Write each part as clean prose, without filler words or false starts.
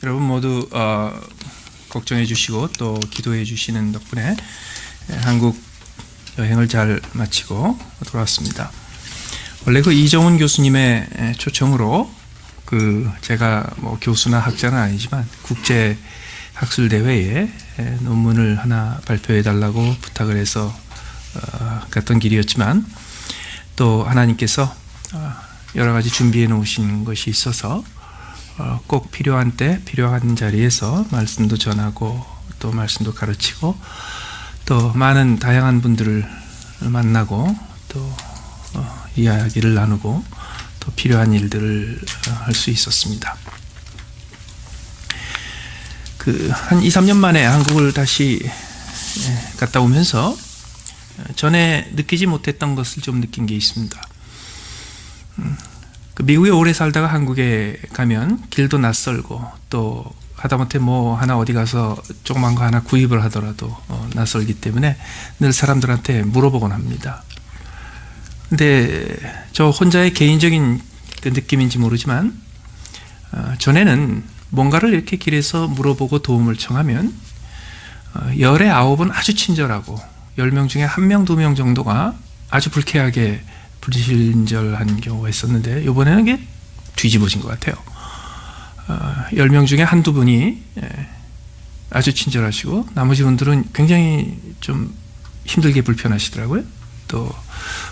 여러분 모두 걱정해 주시고 또 기도해 주시는 덕분에 한국 여행을 잘 마치고 돌아왔습니다. 원래 그 이정훈 교수님의 초청으로 제가 뭐 교수나 학자는 아니지만 국제 학술 대회에 논문을 하나 발표해 달라고 부탁을 해서 갔던 길이었지만 또 하나님께서 여러 가지 준비해 놓으신 것이 있어서 꼭 필요한 때 필요한 자리에서 말씀도 전하고 또 말씀도 가르치고 또 많은 다양한 분들을 만나고 또 이야기를 나누고 또 필요한 일들을 할 수 있었습니다. 한 2, 3년 만에 한국을 다시 갔다 오면서 전에 느끼지 못했던 것을 좀 느낀 게 있습니다. 미국에 오래 살다가 한국에 가면 길도 낯설고 또 하다못해 뭐 하나 어디 가서 조그만 거 하나 구입을 하더라도 낯설기 때문에 늘 사람들한테 물어보곤 합니다. 근데 저 혼자의 개인적인 느낌인지 모르지만 전에는 뭔가를 이렇게 길에서 물어보고 도움을 청하면 열에 9은 아주 친절하고 10명 중에 1명, 2명 정도가 아주 불쾌하게 불친절한 경우가 있었는데 이번에는 이게 뒤집어진 것 같아요. 10명 중에 한두 분이 아주 친절하시고 나머지 분들은 굉장히 좀 힘들게 불편하시더라고요. 또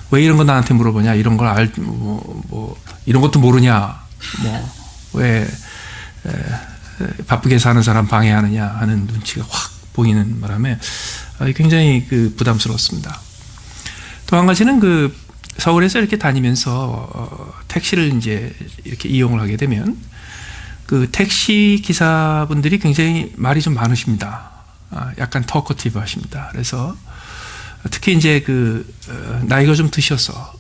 왜 이런 거 나한테 물어보냐, 이런 걸 이런 것도 모르냐, 왜 바쁘게 사는 사람 방해하느냐 하는 눈치가 확 보이는 바람에 굉장히 부담스러웠습니다. 또 한 가지는 서울에서 이렇게 다니면서 택시를 이제 이렇게 이용을 하게 되면 택시 기사분들이 굉장히 말이 좀 많으십니다. 약간 터커티브 하십니다. 그래서 특히 이제 나이가 좀 드셔서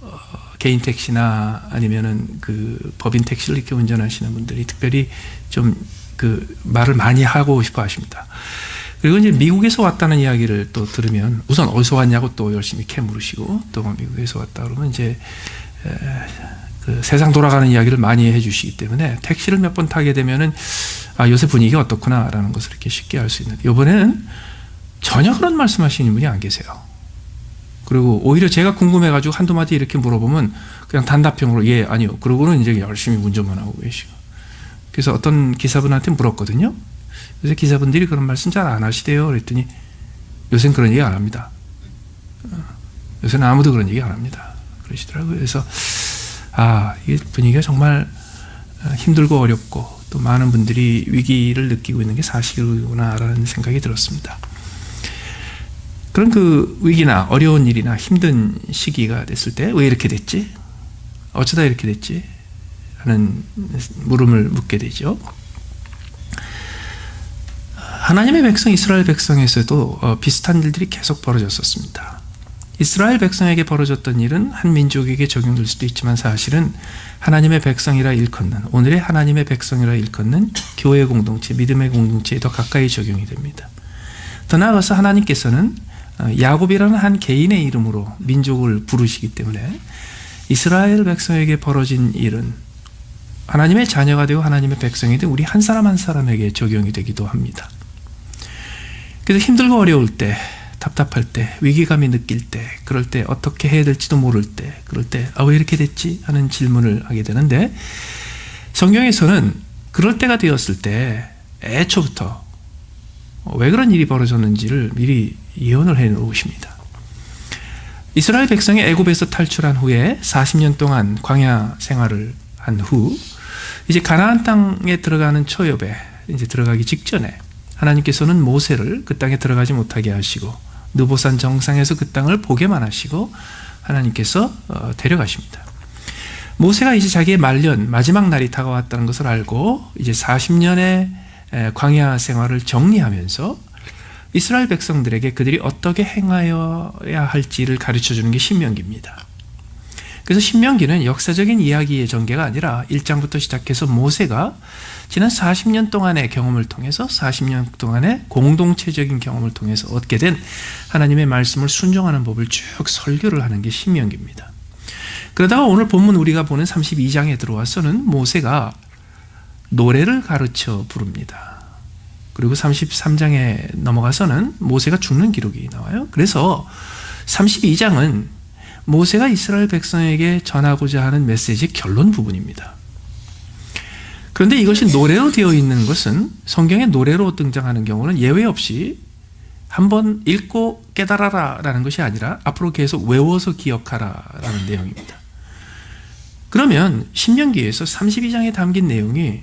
개인 택시나 아니면은 법인 택시를 이렇게 운전하시는 분들이 특별히 좀 말을 많이 하고 싶어 하십니다. 그리고 이제 미국에서 왔다는 이야기를 또 들으면 우선 어디서 왔냐고 또 열심히 물으시고 또 미국에서 왔다 그러면 이제 세상 돌아가는 이야기를 많이 해주시기 때문에 택시를 몇 번 타게 되면은 요새 분위기가 어떻구나라는 것을 이렇게 쉽게 알 수 있는데 이번에는 전혀 그런 말씀하시는 분이 안 계세요. 그리고 오히려 제가 궁금해가지고 한두 마디 이렇게 물어보면 그냥 단답형으로 예, 아니요. 그러고는 이제 열심히 운전만 하고 계시고. 그래서 어떤 기사분한테 물었거든요. 요새 기사분들이 그런 말씀 잘 안 하시대요. 그랬더니 요새는 그런 얘기 안 합니다. 요새는 아무도 그런 얘기 안 합니다. 그러시더라고요. 그래서 이게 분위기가 정말 힘들고 어렵고 또 많은 분들이 위기를 느끼고 있는 게 사실이구나라는 생각이 들었습니다. 그런 위기나 어려운 일이나 힘든 시기가 됐을 때 왜 이렇게 됐지? 어쩌다 이렇게 됐지? 하는 물음을 묻게 되죠. 하나님의 백성 이스라엘 백성에서도 비슷한 일들이 계속 벌어졌었습니다. 이스라엘 백성에게 벌어졌던 일은 한 민족에게 적용될 수도 있지만 사실은 하나님의 백성이라 일컫는 오늘의 하나님의 백성이라 일컫는 교회 공동체, 믿음의 공동체에 더 가까이 적용이 됩니다. 더 나아가서 하나님께서는 야곱이라는 한 개인의 이름으로 민족을 부르시기 때문에 이스라엘 백성에게 벌어진 일은 하나님의 자녀가 되고 하나님의 백성이 된 우리 한 사람 한 사람에게 적용이 되기도 합니다. 그래서 힘들고 어려울 때, 답답할 때, 위기감이 느낄 때, 그럴 때 어떻게 해야 될지도 모를 때, 그럴 때 왜 이렇게 됐지? 하는 질문을 하게 되는데 성경에서는 그럴 때가 되었을 때 애초부터 왜 그런 일이 벌어졌는지를 미리 예언을 해 놓으십니다. 이스라엘 백성이 애굽에서 탈출한 후에 40년 동안 광야 생활을 한 후 이제 가나안 땅에 들어가는 초엽에 이제 들어가기 직전에 하나님께서는 모세를 그 땅에 들어가지 못하게 하시고 느보산 정상에서 그 땅을 보게만 하시고 하나님께서 데려가십니다. 모세가 이제 자기의 말년 마지막 날이 다가왔다는 것을 알고 이제 40년의 광야 생활을 정리하면서 이스라엘 백성들에게 그들이 어떻게 행하여야 할지를 가르쳐주는 게 신명기입니다. 그래서 신명기는 역사적인 이야기의 전개가 아니라 1장부터 시작해서 모세가 지난 40년 동안의 경험을 통해서 40년 동안의 공동체적인 경험을 통해서 얻게 된 하나님의 말씀을 순종하는 법을 쭉 설교를 하는 게 신명기입니다. 그러다가 오늘 본문 우리가 보는 32장에 들어와서는 모세가 노래를 가르쳐 부릅니다. 그리고 33장에 넘어가서는 모세가 죽는 기록이 나와요. 그래서 32장은 모세가 이스라엘 백성에게 전하고자 하는 메시지의 결론 부분입니다. 그런데 이것이 노래로 되어 있는 것은 성경에 노래로 등장하는 경우는 예외 없이 한번 읽고 깨달아라 라는 것이 아니라 앞으로 계속 외워서 기억하라 라는 내용입니다. 그러면 신명기에서 32장에 담긴 내용이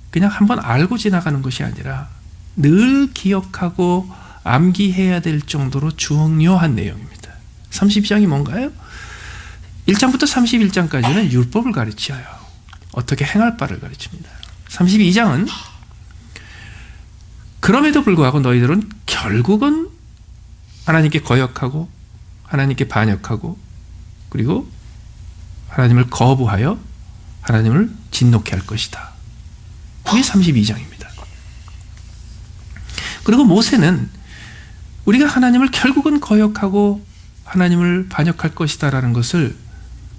그냥 한번 알고 지나가는 것이 아니라 늘 기억하고 암기해야 될 정도로 중요한 내용입니다. 32장이 뭔가요? 1장부터 31장까지는 율법을 가르쳐요. 어떻게 행할 바를 가르칩니다. 32장은 그럼에도 불구하고 너희들은 결국은 하나님께 거역하고 하나님께 반역하고 그리고 하나님을 거부하여 하나님을 진노케 할 것이다. 그게 32장입니다. 그리고 모세는 우리가 하나님을 결국은 거역하고 하나님을 반역할 것이다 라는 것을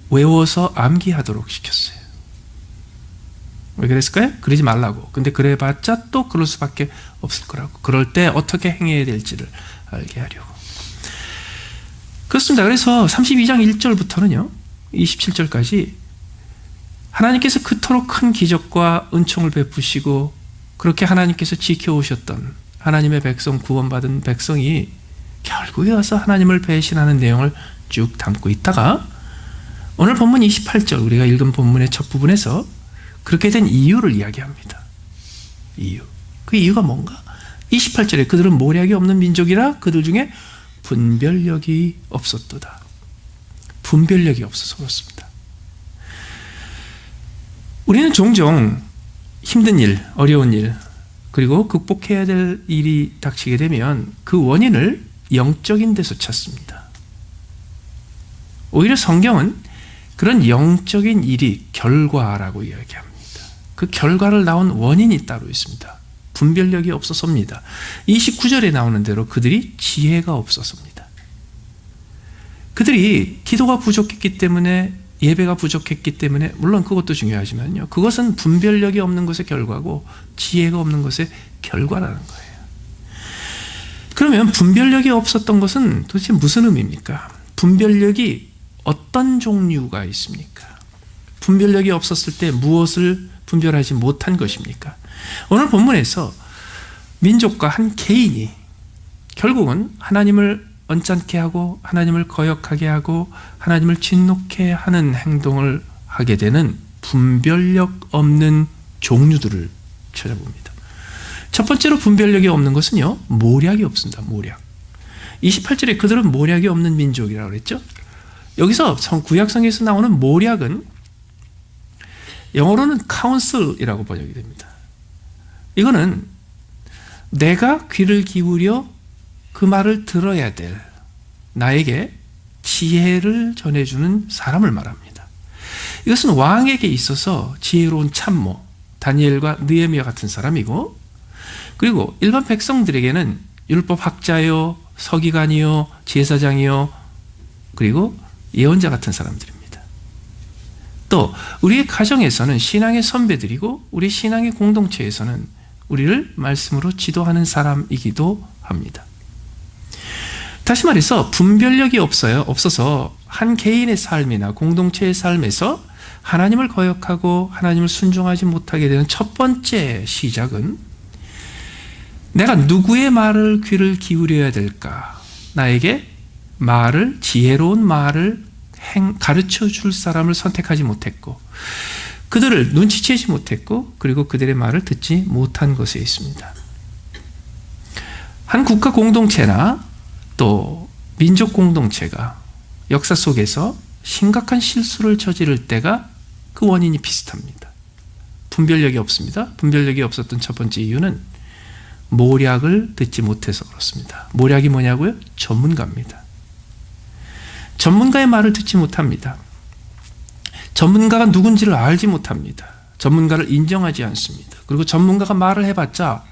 외워서 암기하도록 시켰어요. 왜 그랬을까요? 그러지 말라고. 근데 그래봤자 또 그럴 수밖에 없을 거라고. 그럴 때 어떻게 행해야 될지를 알게 하려고. 그렇습니다. 그래서 32장 1절부터는요 27절까지 하나님께서 그토록 큰 기적과 은총을 베푸시고 그렇게 하나님께서 지켜오셨던 하나님의 백성, 구원받은 백성이 결국에 와서 하나님을 배신하는 내용을 쭉 담고 있다가 오늘 본문 28절 우리가 읽은 본문의 첫 부분에서 그렇게 된 이유를 이야기합니다. 이유. 그 이유가 뭔가? 28절에 그들은 모략이 없는 민족이라 그들 중에 분별력이 없었도다. 분별력이 없어서 그렇습니다. 우리는 종종 힘든 일, 어려운 일, 그리고 극복해야 될 일이 닥치게 되면 그 원인을 영적인 데서 찾습니다. 오히려 성경은 그런 영적인 일이 결과라고 이야기합니다. 그 결과를 낳은 원인이 따로 있습니다. 분별력이 없어서입니다. 29절에 나오는 대로 그들이 지혜가 없어서입니다. 그들이 기도가 부족했기 때문에 예배가 부족했기 때문에 물론 그것도 중요하지만요. 그것은 분별력이 없는 것의 결과고 지혜가 없는 것의 결과라는 거예요. 그러면 분별력이 없었던 것은 도대체 무슨 의미입니까? 분별력이 어떤 종류가 있습니까? 분별력이 없었을 때 무엇을 분별하지 못한 것입니까? 오늘 본문에서 민족과 한 개인이 결국은 하나님을 언짢게 하고 하나님을 거역하게 하고 하나님을 진노케 하는 행동을 하게 되는 분별력 없는 종류들을 찾아봅니다. 첫 번째로 분별력이 없는 것은요, 모략이 없습니다. 모략. 28절에 그들은 모략이 없는 민족이라고 그랬죠. 여기서 구약성에서 나오는 모략은 영어로는 counsel이라고 번역이 됩니다. 이거는 내가 귀를 기울여 그 말을 들어야 될 나에게 지혜를 전해주는 사람을 말합니다. 이것은 왕에게 있어서 지혜로운 참모, 다니엘과 느헤미야 같은 사람이고, 그리고 일반 백성들에게는 율법학자요, 서기관이요, 제사장이요, 그리고 예언자 같은 사람들입니다. 또 우리의 가정에서는 신앙의 선배들이고 우리 신앙의 공동체에서는 우리를 말씀으로 지도하는 사람이기도 합니다. 다시 말해서 분별력이 없어서 한 개인의 삶이나 공동체의 삶에서 하나님을 거역하고 하나님을 순종하지 못하게 되는 첫 번째 시작은 내가 누구의 말을 귀를 기울여야 될까? 나에게 지혜로운 말을 가르쳐 줄 사람을 선택하지 못했고 그들을 눈치채지 못했고 그리고 그들의 말을 듣지 못한 것에 있습니다. 한 국가 공동체나 또 민족 공동체가 역사 속에서 심각한 실수를 저지를 때가 그 원인이 비슷합니다. 분별력이 없습니다. 분별력이 없었던 첫 번째 이유는 모략을 듣지 못해서 그렇습니다. 모략이 뭐냐고요? 전문가입니다. 전문가의 말을 듣지 못합니다. 전문가가 누군지를 알지 못합니다. 전문가를 인정하지 않습니다. 그리고 전문가가 말을 해봤자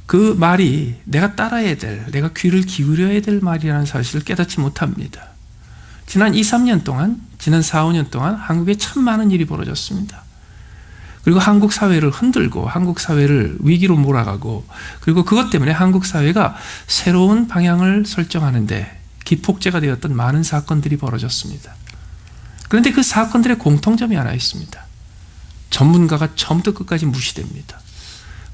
그 말이 내가 따라야 될, 내가 귀를 기울여야 될 말이라는 사실을 깨닫지 못합니다. 지난 2, 3년 동안, 지난 4, 5년 동안 한국에 참 많은 일이 벌어졌습니다. 그리고 한국 사회를 흔들고 한국 사회를 위기로 몰아가고, 그리고 그것 때문에 한국 사회가 새로운 방향을 설정하는데 기폭제가 되었던 많은 사건들이 벌어졌습니다. 그런데 그 사건들의 공통점이 하나 있습니다. 전문가가 처음부터 끝까지 무시됩니다.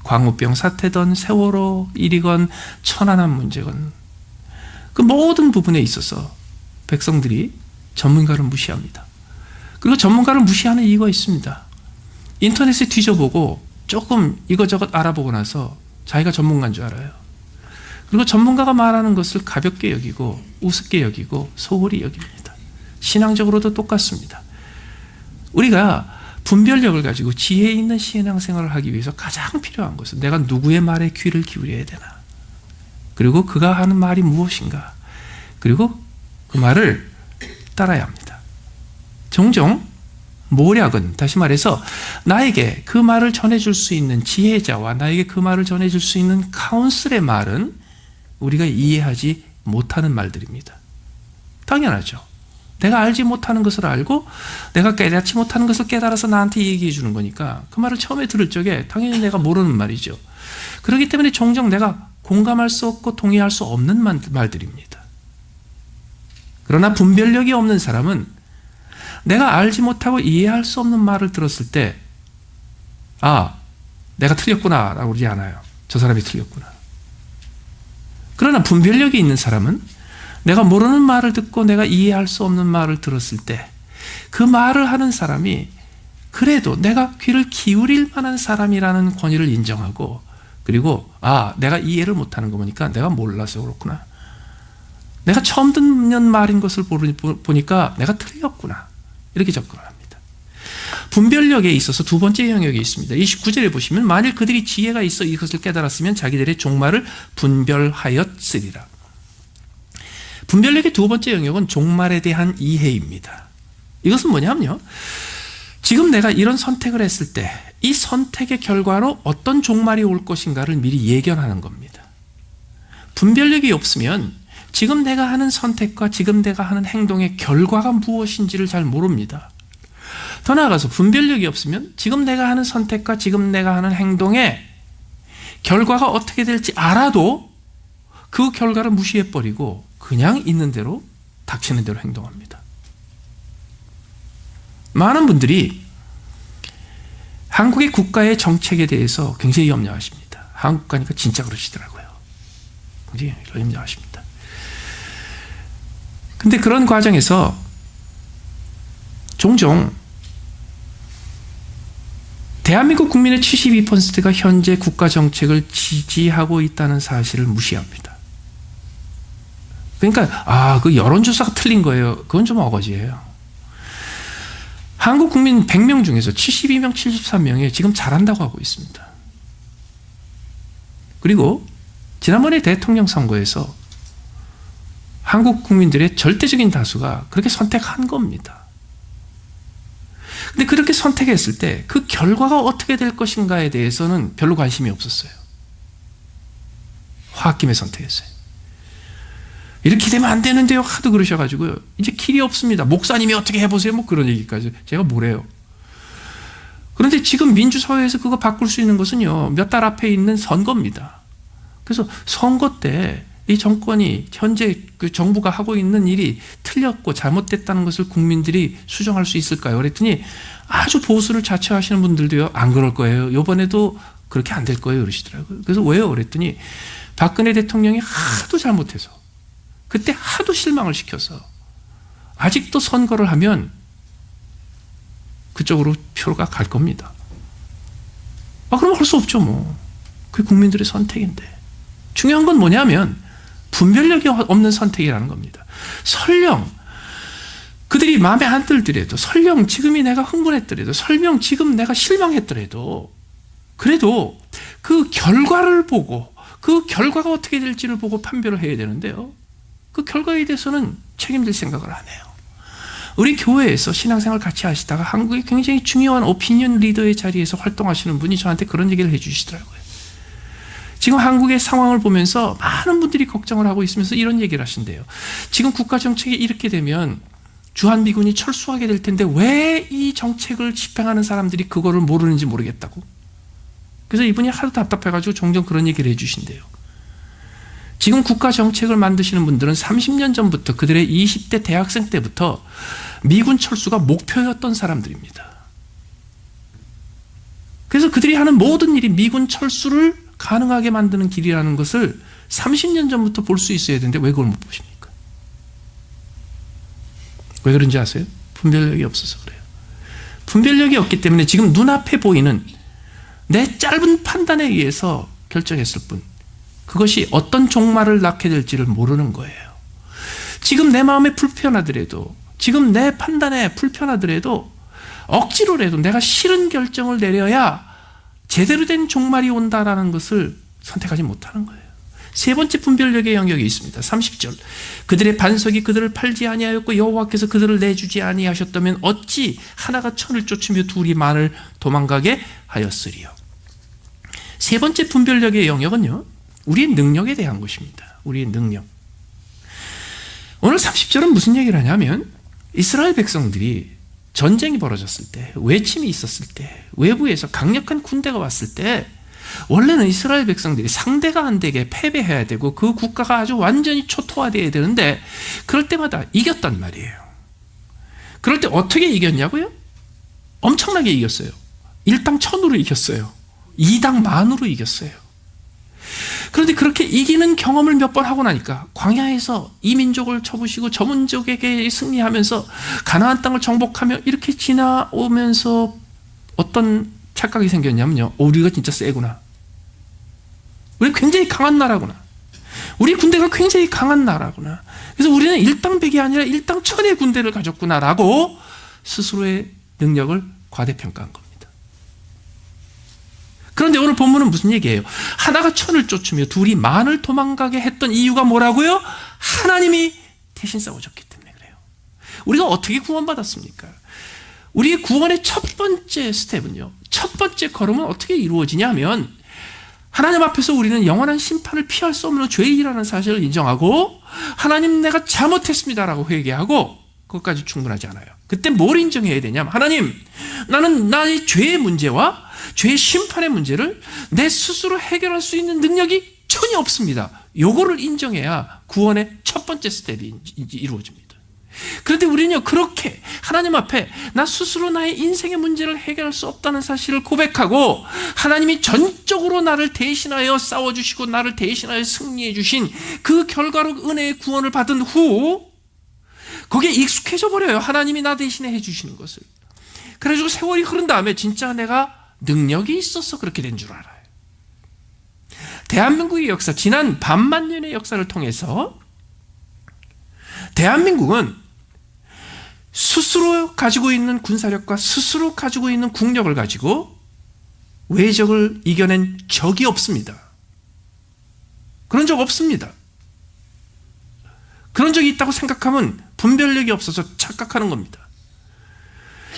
광우병 사태든 세월호 일이건 천안함 문제건 그 모든 부분에 있어서 백성들이 전문가를 무시합니다. 그리고 전문가를 무시하는 이유가 있습니다. 인터넷에 뒤져보고 조금 이것저것 알아보고 나서 자기가 전문가인 줄 알아요. 그리고 전문가가 말하는 것을 가볍게 여기고 우습게 여기고 소홀히 여깁니다. 신앙적으로도 똑같습니다. 우리가 분별력을 가지고 지혜 있는 신앙생활을 하기 위해서 가장 필요한 것은 내가 누구의 말에 귀를 기울여야 되나, 그리고 그가 하는 말이 무엇인가, 그리고 그 말을 따라야 합니다. 종종 모략은, 다시 말해서 나에게 그 말을 전해줄 수 있는 지혜자와 나에게 그 말을 전해줄 수 있는 카운슬의 말은 우리가 이해하지 못하는 말들입니다. 당연하죠. 내가 알지 못하는 것을 알고 내가 깨닫지 못하는 것을 깨달아서 나한테 얘기해 주는 거니까 그 말을 처음에 들을 적에 당연히 내가 모르는 말이죠. 그렇기 때문에 종종 내가 공감할 수 없고 동의할 수 없는 말들입니다. 그러나 분별력이 없는 사람은 내가 알지 못하고 이해할 수 없는 말을 들었을 때, 아, 내가 틀렸구나 라고 그러지 않아요. 저 사람이 틀렸구나. 그러나 분별력이 있는 사람은 내가 모르는 말을 듣고 내가 이해할 수 없는 말을 들었을 때 그 말을 하는 사람이 그래도 내가 귀를 기울일 만한 사람이라는 권위를 인정하고, 그리고 아, 내가 이해를 못하는 거 보니까 내가 몰라서 그렇구나, 내가 처음 듣는 말인 것을 보니까 내가 틀렸구나, 이렇게 접근을 합니다. 분별력에 있어서 두 번째 영역이 있습니다. 29절에 보시면 만일 그들이 지혜가 있어 이것을 깨달았으면 자기들의 종말을 분별하였으리라. 분별력의 두 번째 영역은 종말에 대한 이해입니다. 이것은 뭐냐면요, 지금 내가 이런 선택을 했을 때 이 선택의 결과로 어떤 종말이 올 것인가를 미리 예견하는 겁니다. 분별력이 없으면 지금 내가 하는 선택과 지금 내가 하는 행동의 결과가 무엇인지를 잘 모릅니다. 더 나아가서 분별력이 없으면 지금 내가 하는 선택과 지금 내가 하는 행동의 결과가 어떻게 될지 알아도 그 결과를 무시해버리고 그냥 있는 대로 닥치는 대로 행동합니다. 많은 분들이 한국의 국가의 정책에 대해서 굉장히 염려하십니다. 한국 가니까 진짜 그러시더라고요. 굉장히 염려하십니다. 근데 그런 과정에서 종종 대한민국 국민의 72%가 현재 국가 정책을 지지하고 있다는 사실을 무시합니다. 그러니까 그 여론조사가 틀린 거예요. 그건 좀 어거지예요. 한국 국민 100명 중에서 72명, 73명이 지금 잘한다고 하고 있습니다. 그리고 지난번에 대통령 선거에서 한국 국민들의 절대적인 다수가 그렇게 선택한 겁니다. 근데 그렇게 선택했을 때 그 결과가 어떻게 될 것인가에 대해서는 별로 관심이 없었어요. 홧김에 선택했어요. 이렇게 되면 안 되는데요 하도 그러셔가지고요, 이제 길이 없습니다. 목사님이 어떻게 해보세요, 뭐 그런 얘기까지 제가 뭐래요. 그런데 지금 민주사회에서 그거 바꿀 수 있는 것은요, 몇 달 앞에 있는 선거입니다. 그래서 선거 때 이 정권이 현재 그 정부가 하고 있는 일이 틀렸고 잘못됐다는 것을 국민들이 수정할 수 있을까요? 그랬더니 아주 보수를 자처하시는 분들도요, 안 그럴 거예요. 이번에도 그렇게 안 될 거예요 그러시더라고요. 그래서 왜요? 그랬더니 박근혜 대통령이 하도 잘못해서 그때 하도 실망을 시켜서 아직도 선거를 하면 그쪽으로 표가 갈 겁니다. 그럼 할 수 없죠 뭐. 그게 국민들의 선택인데. 중요한 건 뭐냐면 분별력이 없는 선택이라는 겁니다. 설령 그들이 마음에 안 들더라도, 설령 지금이 내가 흥분했더라도, 설령 지금 내가 실망했더라도, 그래도 그 결과를 보고 그 결과가 어떻게 될지를 보고 판별을 해야 되는데요, 그 결과에 대해서는 책임질 생각을 안 해요. 우리 교회에서 신앙생활 같이 하시다가 한국의 굉장히 중요한 오피니언 리더의 자리에서 활동하시는 분이 저한테 그런 얘기를 해주시더라고요. 지금 한국의 상황을 보면서 많은 분들이 걱정을 하고 있으면서 이런 얘기를 하신대요. 지금 국가 정책이 이렇게 되면 주한미군이 철수하게 될 텐데 왜 이 정책을 집행하는 사람들이 그거를 모르는지 모르겠다고. 그래서 이분이 하도 답답해가지고 종종 그런 얘기를 해주신대요. 지금 국가 정책을 만드시는 분들은 30년 전부터 그들의 20대 대학생 때부터 미군 철수가 목표였던 사람들입니다. 그래서 그들이 하는 모든 일이 미군 철수를 가능하게 만드는 길이라는 것을 30년 전부터 볼 수 있어야 되는데 왜 그걸 못 보십니까? 왜 그런지 아세요? 분별력이 없어서 그래요. 분별력이 없기 때문에 지금 눈앞에 보이는 내 짧은 판단에 의해서 결정했을 뿐 그것이 어떤 종말을 낳게 될지를 모르는 거예요. 지금 내 마음에 불편하더라도, 지금 내 판단에 불편하더라도 억지로라도 내가 싫은 결정을 내려야 제대로 된 종말이 온다라는 것을 선택하지 못하는 거예요. 세 번째 분별력의 영역이 있습니다. 30절. 그들의 반석이 그들을 팔지 아니하였고 여호와께서 그들을 내주지 아니하셨다면 어찌 하나가 천을 쫓으며 둘이 만을 도망가게 하였으리요. 세 번째 분별력의 영역은요, 우리의 능력에 대한 것입니다. 우리의 능력. 오늘 30절은 무슨 얘기를 하냐면 이스라엘 백성들이 전쟁이 벌어졌을 때, 외침이 있었을 때, 외부에서 강력한 군대가 왔을 때 원래는 이스라엘 백성들이 상대가 안 되게 패배해야 되고 그 국가가 아주 완전히 초토화되어야 되는데 그럴 때마다 이겼단 말이에요. 그럴 때 어떻게 이겼냐고요? 엄청나게 이겼어요. 1당 1000으로 이겼어요. 2당 10,000으로 이겼어요. 그런데 그렇게 이기는 경험을 몇 번 하고 나니까 광야에서 이 민족을 쳐부시고 저 민족에게 승리하면서 가나안 땅을 정복하며 이렇게 지나오면서 어떤 착각이 생겼냐면요, 우리가 진짜 세구나, 우리 굉장히 강한 나라구나, 우리 군대가 굉장히 강한 나라구나, 그래서 우리는 1당 100이 아니라 1당 1000의 군대를 가졌구나라고 스스로의 능력을 과대평가한 겁니다. 그런데 오늘 본문은 무슨 얘기예요? 하나가 천을 쫓으며 둘이 만을 도망가게 했던 이유가 뭐라고요? 하나님이 대신 싸워줬기 때문에 그래요. 우리가 어떻게 구원받았습니까? 우리의 구원의 첫 번째 스텝은요, 첫 번째 걸음은 어떻게 이루어지냐 하면 하나님 앞에서 우리는 영원한 심판을 피할 수 없는 죄인이라는 사실을 인정하고 하나님, 내가 잘못했습니다라고 회개하고, 그것까지 충분하지 않아요. 그때 뭘 인정해야 되냐면, 하나님, 나는 나의 죄의 문제와 죄의 심판의 문제를 내 스스로 해결할 수 있는 능력이 전혀 없습니다. 요거를 인정해야 구원의 첫 번째 스텝이 이루어집니다. 그런데 우리는요, 그렇게 하나님 앞에 나 스스로 나의 인생의 문제를 해결할 수 없다는 사실을 고백하고 하나님이 전적으로 나를 대신하여 싸워주시고 나를 대신하여 승리해 주신 그 결과로 은혜의 구원을 받은 후 거기에 익숙해져 버려요. 하나님이 나 대신에 해주시는 것을. 그래가지고 세월이 흐른 다음에 진짜 내가 능력이 있어서 그렇게 된 줄 알아요. 대한민국의 역사, 지난 반만 년의 역사를 통해서 대한민국은 스스로 가지고 있는 군사력과 스스로 가지고 있는 국력을 가지고 외적을 이겨낸 적이 없습니다. 그런 적 없습니다. 그런 적이 있다고 생각하면 분별력이 없어서 착각하는 겁니다.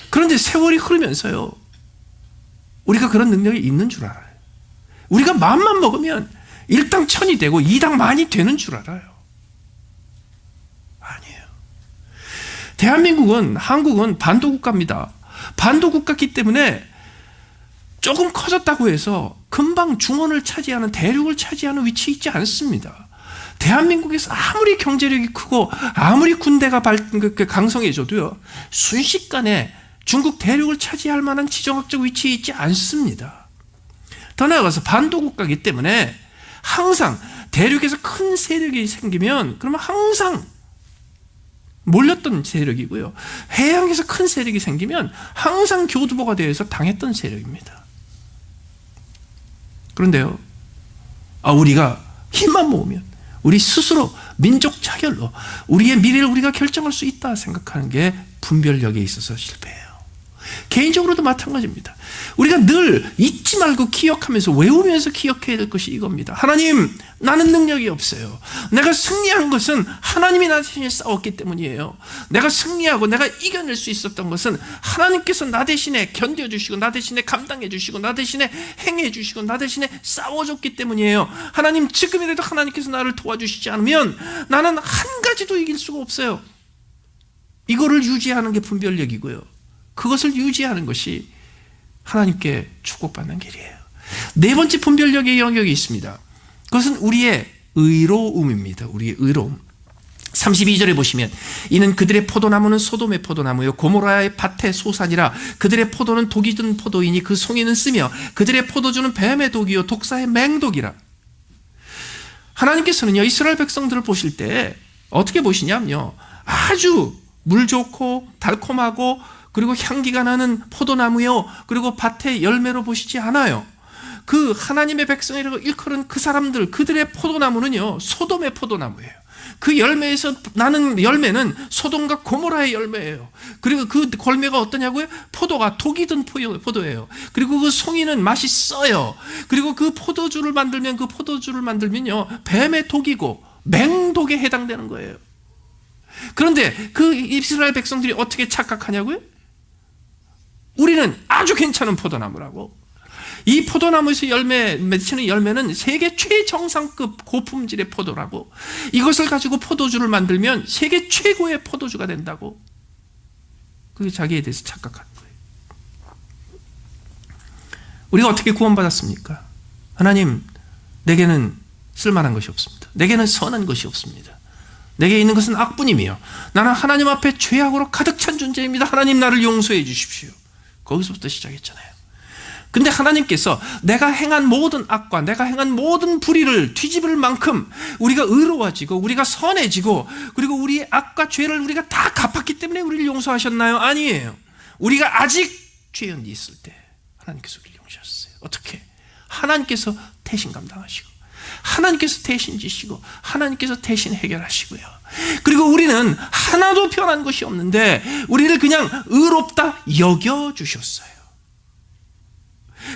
그런데 세월이 흐르면서요, 우리가 그런 능력이 있는 줄 알아요. 우리가 마음만 먹으면 1당 1000이 되고 2당 10,000이 되는 줄 알아요. 아니에요. 대한민국은, 한국은 반도국가입니다. 반도국가이기 때문에 조금 커졌다고 해서 금방 중원을 차지하는, 대륙을 차지하는 위치에 있지 않습니다. 대한민국에서 아무리 경제력이 크고 아무리 군대가 강성해져도요, 순식간에 중국 대륙을 차지할 만한 지정학적 위치에 있지 않습니다. 더 나아가서 반도국가이기 때문에 항상 대륙에서 큰 세력이 생기면 그러면 항상 몰렸던 세력이고요, 해양에서 큰 세력이 생기면 항상 교두보가 되어서 당했던 세력입니다. 그런데요, 우리가 힘만 모으면 우리 스스로 민족 차별로 우리의 미래를 우리가 결정할 수 있다 생각하는 게 분별력에 있어서 실패해요. 개인적으로도 마찬가지입니다. 우리가 늘 잊지 말고 기억하면서, 외우면서 기억해야 될 것이 이겁니다. 하나님, 나는 능력이 없어요. 내가 승리한 것은 하나님이 나 대신에 싸웠기 때문이에요. 내가 승리하고 내가 이겨낼 수 있었던 것은 하나님께서 나 대신에 견뎌주시고 나 대신에 감당해주시고 나 대신에 행해주시고 나 대신에 싸워줬기 때문이에요. 하나님, 지금이라도 하나님께서 나를 도와주시지 않으면 나는 한 가지도 이길 수가 없어요. 이거를 유지하는 게 분별력이고요. 그것을 유지하는 것이 하나님께 축복받는 길이에요. 네 번째 분별력의 영역이 있습니다. 그것은 우리의 의로움입니다. 우리의 의로움. 32절에 보시면 이는 그들의 포도나무는 소돔의 포도나무요 고모라의 밭의 소산이라 그들의 포도는 독이 든 포도이니 그 송이는 쓰며 그들의 포도주는 뱀의 독이요 독사의 맹독이라. 하나님께서는요 이스라엘 백성들을 보실 때 어떻게 보시냐면요 아주 물 좋고 달콤하고 그리고 향기가 나는 포도나무요 그리고 밭의 열매로 보시지 않아요. 그 하나님의 백성이라고 일컬은 그 사람들 그들의 포도나무는요 소돔의 포도나무예요. 그 열매에서 나는 열매는 소돔과 고모라의 열매예요. 그리고 그 열매가 어떠냐고요? 포도가 독이 든 포도예요. 그리고 그 송이는 맛이 써요. 그리고 그 포도주를 만들면요 뱀의 독이고 맹독에 해당되는 거예요. 그런데 그 이스라엘 백성들이 어떻게 착각하냐고요? 우리는 아주 괜찮은 포도나무라고. 이 포도나무에서 맺히는 열매는 세계 최정상급 고품질의 포도라고. 이것을 가지고 포도주를 만들면 세계 최고의 포도주가 된다고. 그게 자기에 대해서 착각하는 거예요. 우리가 어떻게 구원받았습니까? 하나님, 내게는 쓸만한 것이 없습니다. 내게는 선한 것이 없습니다. 내게 있는 것은 악뿐이며 나는 하나님 앞에 죄악으로 가득 찬 존재입니다. 하나님 나를 용서해 주십시오. 거기서부터 시작했잖아요. 근데 하나님께서 내가 행한 모든 악과 내가 행한 모든 불의를 뒤집을 만큼 우리가 의로워지고 우리가 선해지고 그리고 우리의 악과 죄를 우리가 다 갚았기 때문에 우리를 용서하셨나요? 아니에요. 우리가 아직 죄연이 있을 때 하나님께서 우리를 용서하셨어요. 어떻게? 하나님께서 대신 감당하시고 하나님께서 대신 지시고 하나님께서 대신 해결하시고요. 그리고 우리는 하나도 변한 것이 없는데 우리를 그냥 의롭다 여겨주셨어요.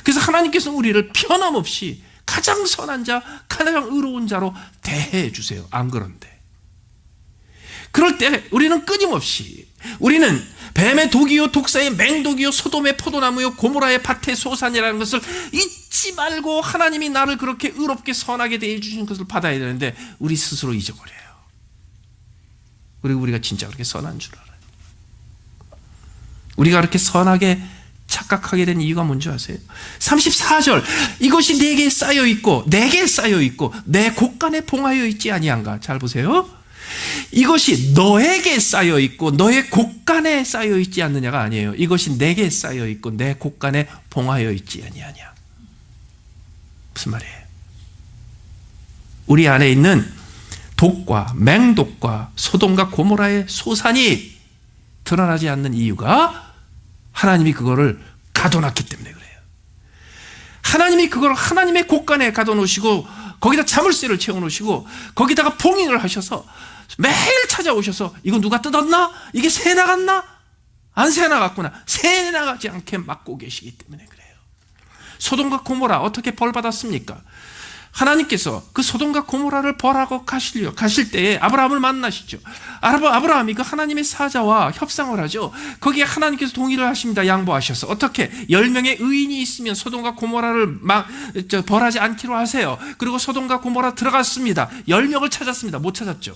그래서 하나님께서 우리를 변함없이 가장 선한 자, 가장 의로운 자로 대해 주세요. 안 그런데. 그럴 때 우리는 끊임없이 우리는 뱀의 독이요 독사의 맹독이요 소돔의 포도나무요 고모라의 밭의 소산이라는 것을 잊지 말고 하나님이 나를 그렇게 의롭게 선하게 대해 주신 것을 받아야 되는데 우리 스스로 잊어버려요. 그리고 우리가 진짜 그렇게 선한 줄 알아요. 우리가 그렇게 선하게 착각하게 된 이유가 뭔지 아세요? 34절 이것이 내게 쌓여있고 내게 쌓여있고 내 곳간에 봉하여 있지 아니한가. 잘 보세요. 이것이 너에게 쌓여있고 너의 곳간에 쌓여있지 않느냐가 아니에요. 이것이 내게 쌓여있고 내 곳간에 봉하여 있지 아니하냐. 무슨 말이에요? 우리 안에 있는 독과 맹독과 소돔과 고모라의 소산이 드러나지 않는 이유가 하나님이 그거를 가둬놨기 때문에 그래요. 하나님이 그걸 하나님의 곳간에 가둬놓으시고 거기다 자물쇠를 채워놓으시고 거기다가 봉인을 하셔서 매일 찾아오셔서 이거 누가 뜯었나? 이게 새 나갔나? 안 새 나갔구나. 새 나가지 않게 막고 계시기 때문에 그래요. 소돔과 고모라 어떻게 벌 받았습니까? 하나님께서 그 소돔과 고모라를 벌하고 가실 때에 아브라함을 만나시죠. 아브라함이 그 하나님의 사자와 협상을 하죠. 거기에 하나님께서 동의를 하십니다. 양보하셔서. 어떻게? 10명의 의인이 있으면 소돔과 고모라를 벌하지 않기로 하세요. 그리고 소돔과 고모라 들어갔습니다. 10명을 찾았습니다. 못 찾았죠.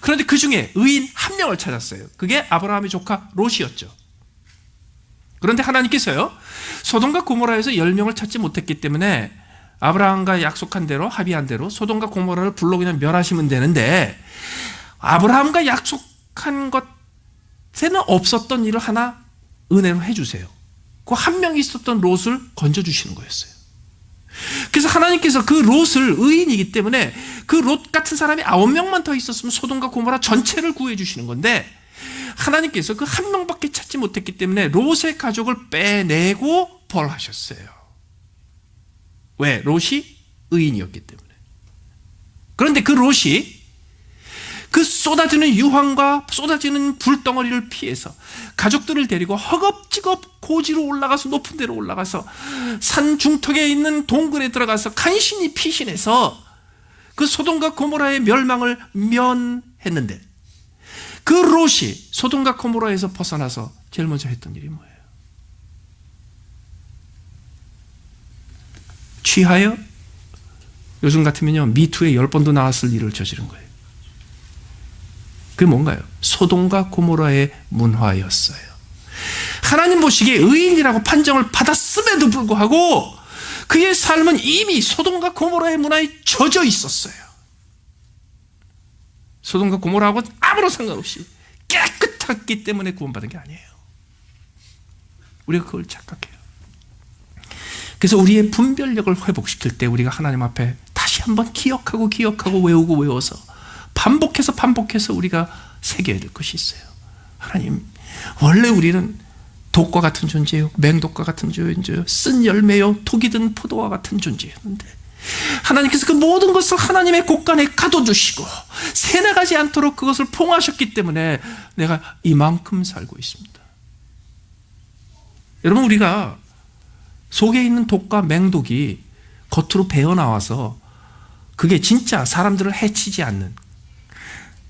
그런데 그 중에 의인 1명을 찾았어요. 그게 아브라함의 조카 롯이었죠. 그런데 하나님께서요 소돔과 고모라에서 10명을 찾지 못했기 때문에 아브라함과 약속한 대로 합의한 대로 소돔과 고모라를 불러 그냥 멸하시면 되는데 아브라함과 약속한 것에는 없었던 일을 하나 은혜로 해주세요. 그 한 명 있었던 롯을 건져주시는 거였어요. 그래서 하나님께서 그 롯을 의인이기 때문에 그 롯 같은 사람이 9명만 더 있었으면 소돔과 고모라 전체를 구해 주시는 건데 하나님께서 그 한 명밖에 찾지 못했기 때문에 롯의 가족을 빼내고 벌하셨어요. 왜? 롯이 의인이었기 때문에. 그런데 그 롯이 그 쏟아지는 유황과 쏟아지는 불덩어리를 피해서 가족들을 데리고 허겁지겁 고지로 올라가서 높은 데로 올라가서 산 중턱에 있는 동굴에 들어가서 간신히 피신해서 그 소돔과 고모라의 멸망을 면했는데 그 롯이 소돔과 고모라에서 벗어나서 제일 먼저 했던 일이 뭐예요? 취하여 요즘 같으면요 미투에 10번도 나왔을 일을 저지른 거예요. 그게 뭔가요? 소돔과 고모라의 문화였어요. 하나님 보시기에 의인이라고 판정을 받았음에도 불구하고 그의 삶은 이미 소돔과 고모라의 문화에 젖어 있었어요. 소돔과 고모라하고 아무런 상관없이 깨끗했기 때문에 구원받은 게 아니에요. 우리가 그걸 착각해요. 그래서 우리의 분별력을 회복시킬 때 우리가 하나님 앞에 다시 한번 기억하고 외우고 외워서 반복해서 우리가 새겨야 될 것이 있어요. 하나님, 원래 우리는 독과 같은 존재요, 맹독과 같은 존재요, 쓴 열매요, 독이 든 포도와 같은 존재였는데 하나님께서 그 모든 것을 하나님의 곳간에 가둬두시고 새나가지 않도록 그것을 봉하셨기 때문에 내가 이만큼 살고 있습니다. 여러분, 우리가 속에 있는 독과 맹독이 겉으로 배어나와서 그게 진짜 사람들을 해치지 않는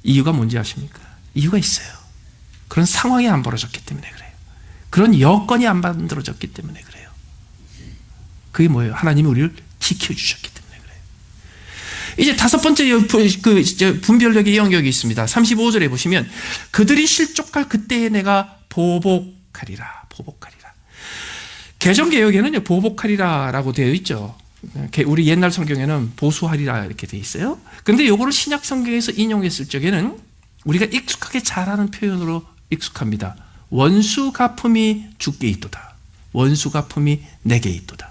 이유가 뭔지 아십니까? 이유가 있어요. 그런 상황이 안 벌어졌기 때문에 그래요. 그런 여건이 안 만들어졌기 때문에 그래요. 그게 뭐예요? 하나님이 우리를 지켜주셨기 때문에 그래요. 이제 다섯 번째 분별력의 영역이 있습니다. 35절에 보시면 그들이 실족할 그때에 내가 보복하리라. 개정개혁에는 보복하리라라고 되어 있죠. 우리 옛날 성경에는 보수하리라 이렇게 되어 있어요. 그런데 이거를 신약 성경에서 인용했을 적에는 우리가 익숙하게 잘하는 표현으로 익숙합니다. 원수 갚음이 주께 있도다. 원수 갚음이 내게 있도다.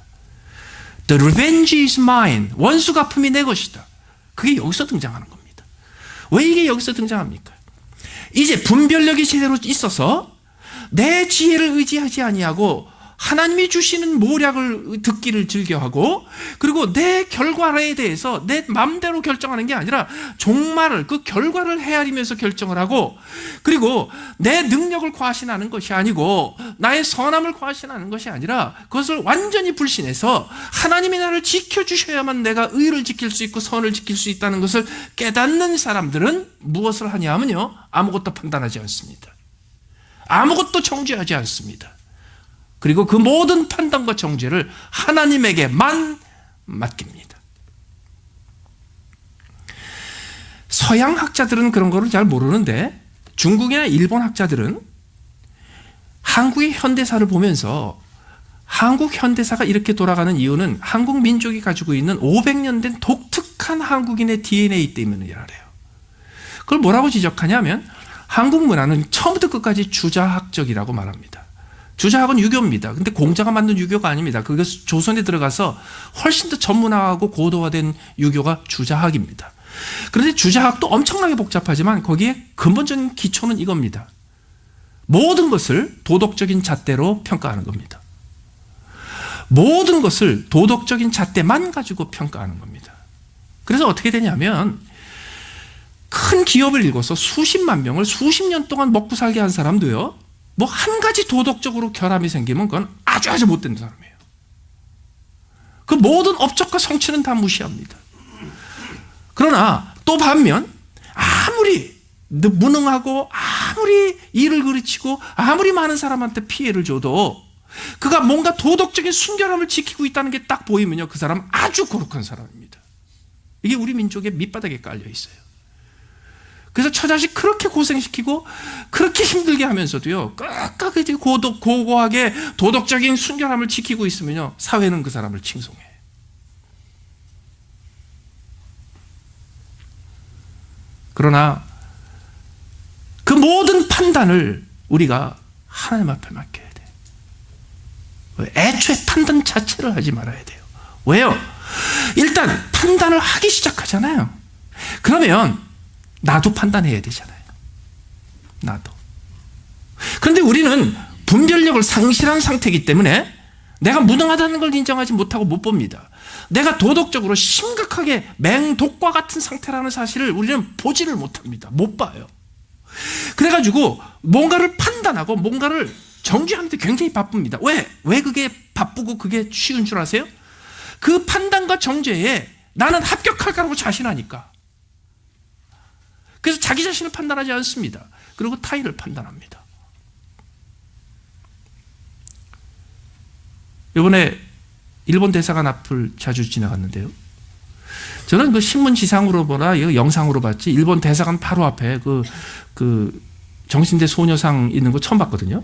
The revenge is mine. 원수 갚음이 내 것이다. 그게 여기서 등장하는 겁니다. 왜 이게 여기서 등장합니까? 이제 분별력이 제대로 있어서 내 지혜를 의지하지 아니하고 하나님이 주시는 모략을 듣기를 즐겨하고, 그리고 내 결과에 대해서 내 마음대로 결정하는 게 아니라 종말을, 그 결과를 헤아리면서 결정을 하고, 그리고 내 능력을 과신하는 것이 아니고 나의 선함을 과신하는 것이 아니라 그것을 완전히 불신해서 하나님이 나를 지켜주셔야만 내가 의를 지킬 수 있고 선을 지킬 수 있다는 것을 깨닫는 사람들은 무엇을 하냐면요, 아무것도 판단하지 않습니다. 아무것도 정죄하지 않습니다. 그리고 그 모든 판단과 정죄를 하나님에게만 맡깁니다. 서양 학자들은 그런 거를 잘 모르는데 중국이나 일본 학자들은 한국의 현대사를 보면서 한국 현대사가 이렇게 돌아가는 이유는 한국 민족이 가지고 있는 500년 된 독특한 한국인의 DNA 때문이라 그래요. 그걸 뭐라고 지적하냐면 한국 문화는 처음부터 끝까지 주자학적이라고 말합니다. 주자학은 유교입니다. 근데 공자가 만든 유교가 아닙니다. 그게 조선에 들어가서 훨씬 더 전문화하고 고도화된 유교가 주자학입니다. 그런데 주자학도 엄청나게 복잡하지만 거기에 근본적인 기초는 이겁니다. 모든 것을 도덕적인 잣대로 평가하는 겁니다. 모든 것을 도덕적인 잣대만 가지고 평가하는 겁니다. 그래서 어떻게 되냐면 큰 기업을 일궈서 수십만 명을 수십 년 동안 먹고 살게 한 사람도요, 뭐 한 가지 도덕적으로 결함이 생기면 그건 아주 못된 사람이에요. 그 모든 업적과 성취는 다 무시합니다. 그러나 또 반면 아무리 무능하고 아무리 일을 그르치고 아무리 많은 사람한테 피해를 줘도 그가 뭔가 도덕적인 순결함을 지키고 있다는 게 딱 보이면요, 그 사람은 아주 거룩한 사람입니다. 이게 우리 민족의 밑바닥에 깔려 있어요. 그래서 처자식 그렇게 고생시키고 그렇게 힘들게 하면서도요, 끝까지 고고하게 도덕적인 순결함을 지키고 있으면요, 사회는 그 사람을 칭송해. 그러나 그 모든 판단을 우리가 하나님 앞에 맡겨야 돼요. 애초에 판단 자체를 하지 말아야 돼요. 왜요? 일단 판단을 하기 시작하잖아요. 그러면 나도 판단해야 되잖아요. 나도. 그런데 우리는 분별력을 상실한 상태이기 때문에 내가 무능하다는 걸 인정하지 못하고 못 봅니다. 내가 도덕적으로 심각하게 맹독과 같은 상태라는 사실을 우리는 보지를 못합니다. 못 봐요. 그래가지고 뭔가를 판단하고 뭔가를 정죄하는데 굉장히 바쁩니다. 왜 그게 바쁘고 그게 쉬운 줄 아세요? 그 판단과 정죄에 나는 합격할 거라고 자신하니까. 그래서 자기 자신을 판단하지 않습니다. 그리고 타인을 판단합니다. 이번에 일본 대사관 앞을 자주 지나갔는데요, 저는 그 신문 지상으로 보나 이거 영상으로 봤지 일본 대사관 바로 앞에 그 정신대 소녀상 있는 거 처음 봤거든요.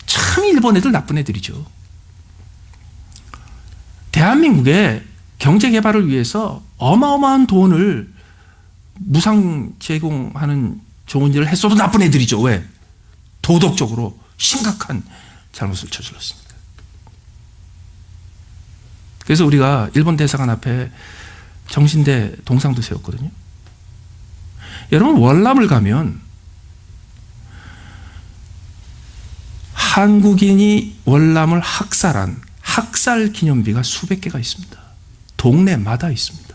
참 일본 애들 나쁜 애들이죠. 대한민국의 경제 개발을 위해서 어마어마한 돈을 무상 제공하는 좋은 일을 했어도 나쁜 애들이죠. 왜? 도덕적으로 심각한 잘못을 저질렀습니다. 그래서 우리가 일본 대사관 앞에 정신대 동상도 세웠거든요. 여러분, 월남을 가면 한국인이 월남을 학살한 학살 기념비가 수백 개가 있습니다. 동네마다 있습니다.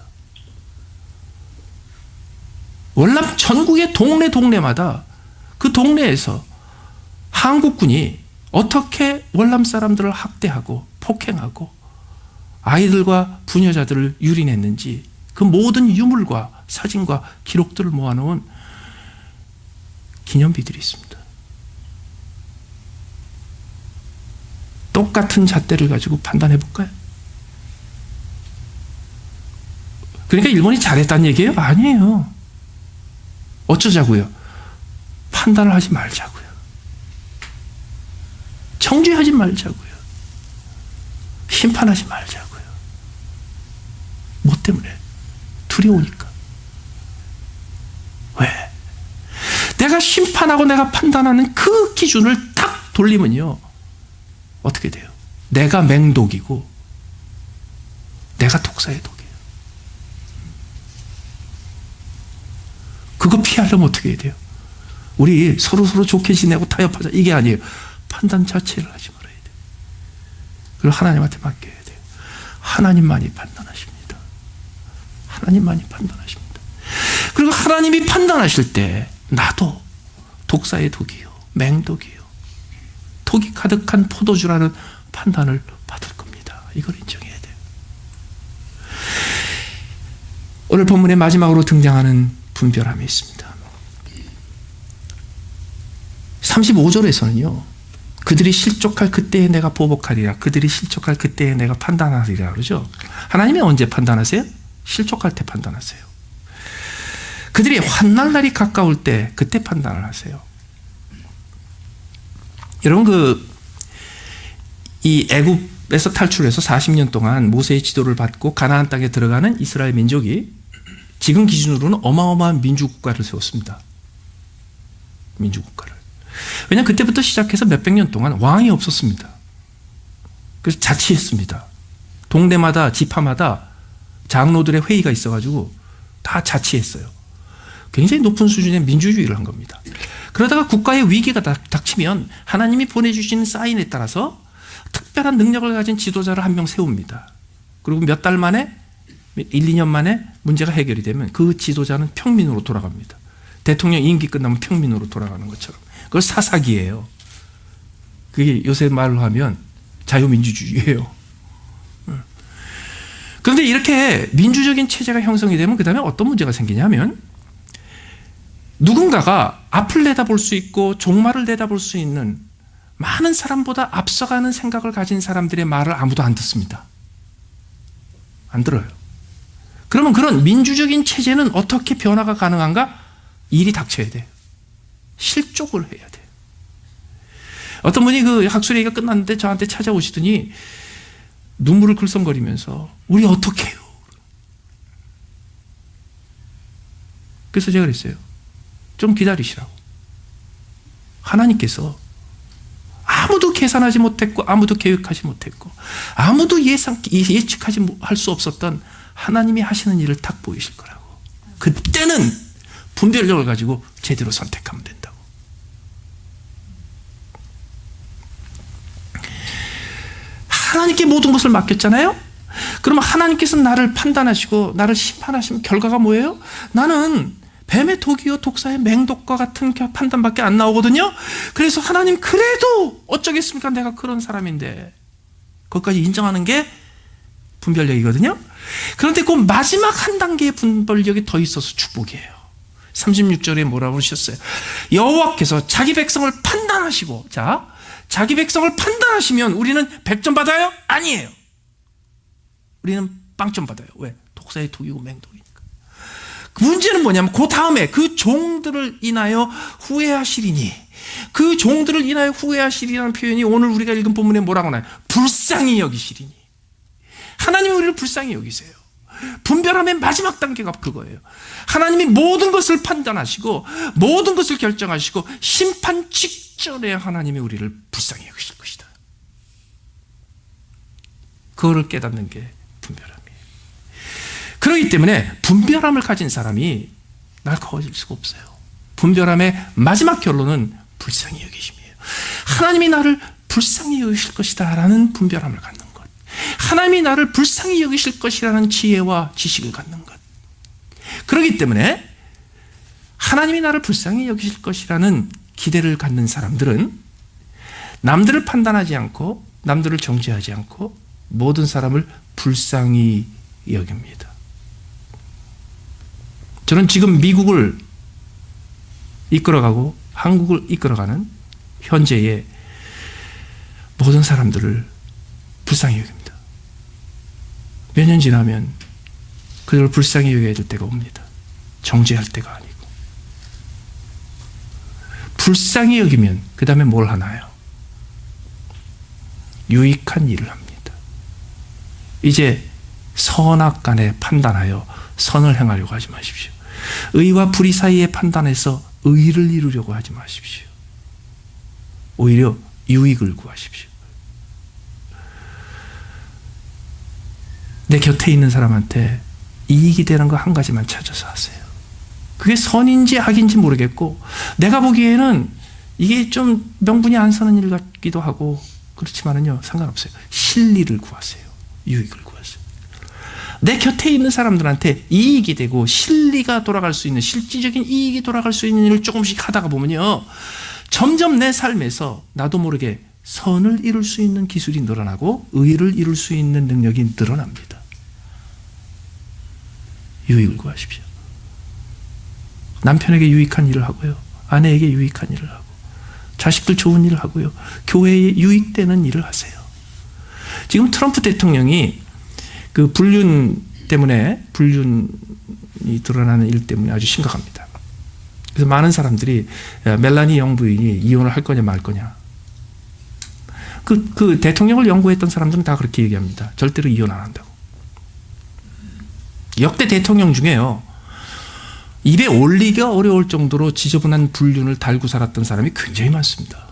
월남 전국의 동네마다 그 동네에서 한국군이 어떻게 월남 사람들을 학대하고 폭행하고 아이들과 부녀자들을 유린했는지 그 모든 유물과 사진과 기록들을 모아놓은 기념비들이 있습니다. 똑같은 잣대를 가지고 판단해 볼까요? 그러니까 일본이 잘했다는 얘기예요? 아니에요. 어쩌자고요? 판단을 하지 말자고요. 정죄하지 말자고요. 심판하지 말자고요. 뭐 때문에? 두려우니까. 왜? 내가 심판하고 내가 판단하는 그 기준을 딱 돌리면요, 어떻게 돼요? 내가 맹독이고 내가 독사의 독이에요. 그거 피하려면 어떻게 해야 돼요? 우리 서로 좋게 지내고 타협하자, 이게 아니에요. 판단 자체를 하지 말아야 돼요. 그리고 하나님한테 맡겨야 돼요. 하나님만이 판단하십니다. 하나님만이 판단하십니다. 그리고 하나님이 판단하실 때 나도 독사의 독이요, 맹독이요, 독이 가득한 포도주라는 판단을 받을 겁니다. 이걸 인정해야 돼요. 오늘 본문의 마지막으로 등장하는 분별함이 있습니다. 35절에서는요, 그들이 실족할 그때에 내가 보복하리라, 그들이 실족할 그때에 내가 판단하리라 그러죠. 하나님이 언제 판단하세요? 실족할 때 판단하세요. 그들이 환난 날이 가까울 때 그때 판단을 하세요. 여러분, 이 애굽에서 탈출해서 40년 동안 모세의 지도를 받고 가나안 땅에 들어가는 이스라엘 민족이 지금 기준으로는 어마어마한 민주국가를 세웠습니다. 민주국가를. 왜냐하면 그때부터 시작해서 몇백 년 동안 왕이 없었습니다. 그래서 자치했습니다. 동네마다 지파마다 장로들의 회의가 있어가지고 다 자치했어요. 굉장히 높은 수준의 민주주의를 한 겁니다. 그러다가 국가의 위기가 닥치면 하나님이 보내주시는 사인에 따라서 특별한 능력을 가진 지도자를 한 명 세웁니다. 그리고 몇 달 만에, 1, 2년 만에 문제가 해결이 되면 그 지도자는 평민으로 돌아갑니다. 대통령 임기 끝나면 평민으로 돌아가는 것처럼. 그걸 사사기예요. 그게 요새 말로 하면 자유민주주의예요. 그런데 이렇게 민주적인 체제가 형성이 되면 그 다음에 어떤 문제가 생기냐면, 누군가가 앞을 내다볼 수 있고 종말을 내다볼 수 있는 많은 사람보다 앞서가는 생각을 가진 사람들의 말을 아무도 안 듣습니다. 안 들어요. 그러면 그런 민주적인 체제는 어떻게 변화가 가능한가? 일이 닥쳐야 돼요. 실족을 해야 돼요. 어떤 분이 그 학술회의가 끝났는데 저한테 찾아오시더니 눈물을 글썽거리면서 우리 어떻게 해요? 그래서 제가 그랬어요. 좀 기다리시라고. 하나님께서 아무도 계산하지 못했고 아무도 계획하지 못했고 아무도 예측하지 할 수 없었던 하나님이 하시는 일을 딱 보이실 거라고. 그때는 분별력을 가지고 제대로 선택하면 된다고. 하나님께 모든 것을 맡겼잖아요. 그러면 하나님께서 나를 판단하시고 나를 심판하시면 결과가 뭐예요? 나는 뱀의 독이요 독사의 맹독과 같은 판단밖에 안 나오거든요. 그래서 하나님, 그래도 어쩌겠습니까? 내가 그런 사람인데. 그것까지 인정하는 게 분별력이거든요. 그런데 그 마지막 한 단계의 분별력이 더 있어서 축복이에요. 36절에 뭐라고 하셨어요? 여호와께서 자기 백성을 판단하시고, 자, 자기 백성을 판단하시면 우리는 100점 받아요? 아니에요. 우리는 빵점 받아요. 왜? 독사의 독이고 맹독이니까. 문제는 뭐냐면 그 다음에 그 종들을 인하여 후회하시리니, 그 종들을 인하여 후회하시리라는 표현이 오늘 우리가 읽은 본문에 뭐라고 나요? 불쌍히 여기시리니. 하나님이 우리를 불쌍히 여기세요. 분별함의 마지막 단계가 그거예요. 하나님이 모든 것을 판단하시고 모든 것을 결정하시고 심판 직전에 하나님이 우리를 불쌍히 여기실 것이다. 그거를 깨닫는 게 분별함이에요. 그렇기 때문에 분별함을 가진 사람이 날카로워질 수가 없어요. 분별함의 마지막 결론은 불쌍히 여기심이에요. 하나님이 나를 불쌍히 여기실 것이다 라는 분별함을 갖는 것, 하나님이 나를 불쌍히 여기실 것이라는 지혜와 지식을 갖는 것. 그렇기 때문에 하나님이 나를 불쌍히 여기실 것이라는 기대를 갖는 사람들은 남들을 판단하지 않고 남들을 정죄하지 않고 모든 사람을 불쌍히 여깁니다. 저는 지금 미국을 이끌어가고 한국을 이끌어가는 현재의 모든 사람들을 불쌍히 여깁니다. 몇 년 지나면 그들을 불쌍히 여겨야 될 때가 옵니다. 정죄할 때가 아니고. 불쌍히 여기면 그 다음에 뭘 하나요? 유익한 일을 합니다. 이제 선악간에 판단하여 선을 행하려고 하지 마십시오. 의와 불의 사이에 판단해서 의를 이루려고 하지 마십시오. 오히려 유익을 구하십시오. 내 곁에 있는 사람한테 이익이 되는 거 한 가지만 찾아서 하세요. 그게 선인지 악인지 모르겠고 내가 보기에는 이게 좀 명분이 안 서는 일 같기도 하고 그렇지만은요, 상관없어요. 실리를 구하세요. 유익을 구하세요. 내 곁에 있는 사람들한테 이익이 되고 실리가 돌아갈 수 있는, 실질적인 이익이 돌아갈 수 있는 일을 조금씩 하다가 보면요, 점점 내 삶에서 나도 모르게 선을 이룰 수 있는 기술이 늘어나고 의를 이룰 수 있는 능력이 늘어납니다. 유익을 구하십시오. 남편에게 유익한 일을 하고요, 아내에게 유익한 일을 하고, 자식들 좋은 일을 하고요, 교회에 유익되는 일을 하세요. 지금 트럼프 대통령이 그 불륜 때문에, 불륜이 드러나는 일 때문에 아주 심각합니다. 그래서 많은 사람들이 멜라니 영부인이 이혼을 할 거냐 말 거냐. 그 대통령을 연구했던 사람들은 다 그렇게 얘기합니다. 절대로 이혼 안 한다고. 역대 대통령 중에요, 입에 올리기가 어려울 정도로 지저분한 불륜을 달고 살았던 사람이 굉장히 많습니다.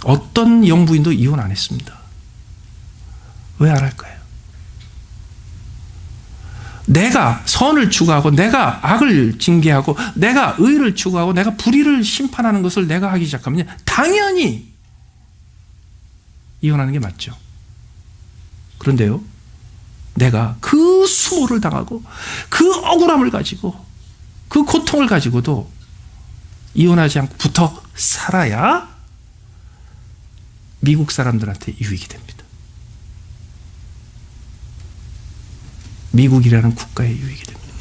어떤 영부인도 이혼 안 했습니다. 왜 안 할까요? 내가 선을 추구하고 내가 악을 징계하고 내가 의를 추구하고 내가 불의를 심판하는 것을 내가 하기 시작하면 당연히 이혼하는 게 맞죠. 그런데요, 내가 그 수모를 당하고 그 억울함을 가지고 그 고통을 가지고도 이혼하지 않고 붙어 살아야 미국 사람들한테 유익이 됩니다. 미국이라는 국가에 유익이 됩니다.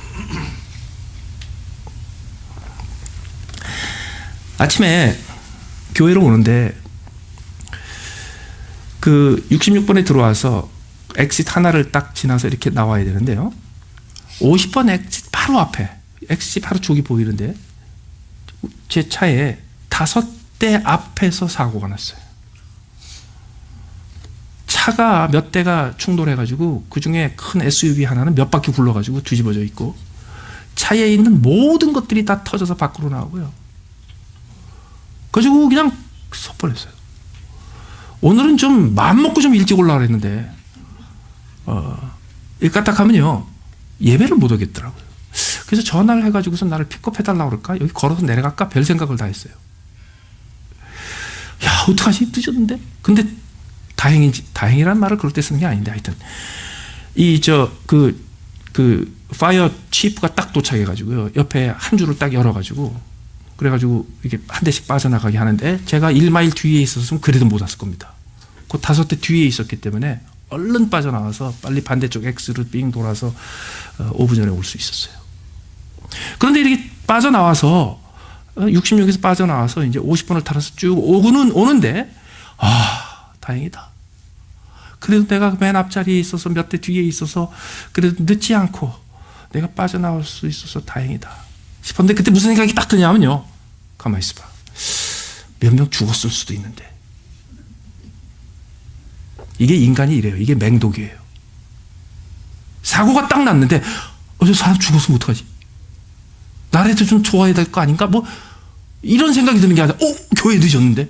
아침에 교회로 오는데 그 66번에 들어와서 엑sit 하나를 딱 지나서 이렇게 나와야 되는데요, 50번 엑sit 바로 앞에, 엑sit 바로 저기 보이는데 제 차에 5대 앞에서 사고가 났어요. 차가 몇 대가 충돌해가지고 그 중에 큰 SUV 하나는 몇 바퀴 굴러가지고 뒤집어져 있고 차에 있는 모든 것들이 다 터져서 밖으로 나오고요. 그래가지고 그냥 섣버렸어요. 오늘은 좀 마음먹고 좀 일찍 올라가려 했는데 일 까딱하면요, 예배를 못 오겠더라고요. 그래서 전화를 해가지고서 나를 픽업해달라고 그럴까? 여기 걸어서 내려갈까? 별 생각을 다 했어요. 야, 어떡하지? 늦었는데? 근데 다행이란 말을 그럴 때 쓰는 게 아닌데, 하여튼 그 파이어 치프가 딱 도착해가지고요, 옆에 한 줄을 딱 열어가지고, 그래가지고 이게 한 대씩 빠져나가게 하는데 제가 1마일 뒤에 있었으면 그래도 못 왔을 겁니다. 그 5대 뒤에 있었기 때문에 얼른 빠져나와서 빨리 반대쪽 X를 빙 돌아서 5분 전에 올 수 있었어요. 그런데 이렇게 빠져나와서 66에서 빠져나와서 이제 50번을 타서 쭉 오는데 다행이다. 그래도 내가 맨 앞자리에 있어서 몇 대 뒤에 있어서 그래도 늦지 않고 내가 빠져나올 수 있어서 다행이다 싶었는데 그때 무슨 생각이 딱 드냐면요. 가만히 있어봐. 몇 명 죽었을 수도 있는데. 이게 인간이 이래요. 이게 맹독이에요. 사고가 딱 났는데 저 사람 죽었으면 어떡하지? 나라도 좀 좋아야 될 거 아닌가? 뭐 이런 생각이 드는 게 아니라 교회 늦었는데?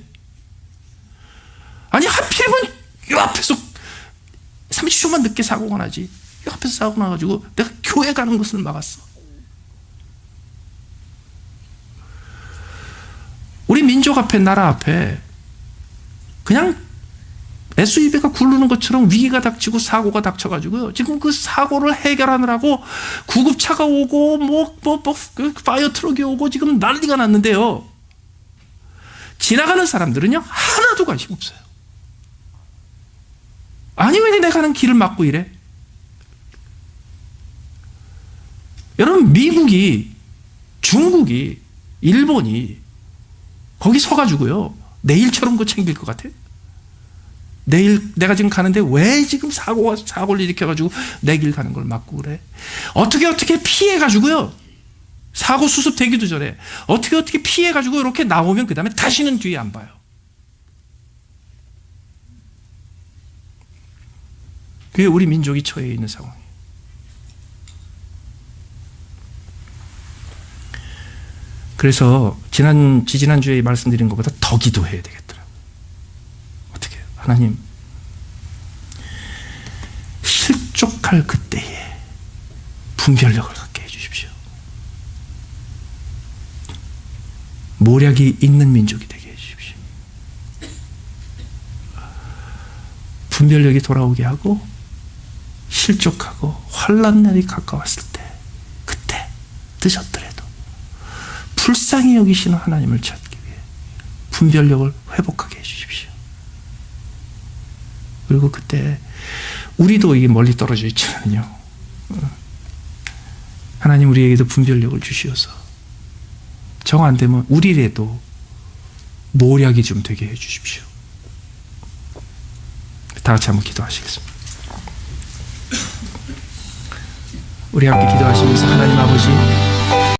아니 하필이면 이 앞에서 30초만 늦게 사고가 나지. 이 앞에서 사고 나가지고 내가 교회 가는 것을 막았어. 우리 민족 앞에 나라 앞에 그냥 SUV가 굴르는 것처럼 위기가 닥치고 사고가 닥쳐가지고요. 지금 그 사고를 해결하느라고 구급차가 오고 그 파이어 트럭이 오고 지금 난리가 났는데요. 지나가는 사람들은요 하나도 관심 없어요. 아니 왜 내가 가는 길을 막고 이래? 여러분 미국이 중국이 일본이 거기 서가지고요 내일처럼 그 챙길 것 같아요? 내일 내가 지금 가는데 왜 지금 사고를 일으켜가지고 내 길 가는 걸 막고 그래? 어떻게 피해가지고요 사고 수습되기도 전에 어떻게 피해가지고 이렇게 나오면 그 다음에 다시는 뒤에 안 봐요. 그게 우리 민족이 처해 있는 상황이에요. 그래서 지지난주에 말씀드린 것보다 더 기도해야 되겠더라고요. 어떻게 해요? 하나님, 실족할 그때에 분별력을 갖게 해주십시오. 모략이 있는 민족이 되게 해주십시오. 분별력이 돌아오게 하고 실족하고 환난 날이 가까웠을 때 그때 늦었더라도 불쌍히 여기시는 하나님을 찾기 위해 분별력을 회복하게 해주십시오. 그리고 그때 우리도 이게 멀리 떨어져 있지만요 하나님 우리에게도 분별력을 주시어서 정 안 되면 우리라도 모략이 좀 되게 해주십시오. 다 같이 한번 기도하시겠습니다. 우리 함께 기도하시면서 하나님 아버지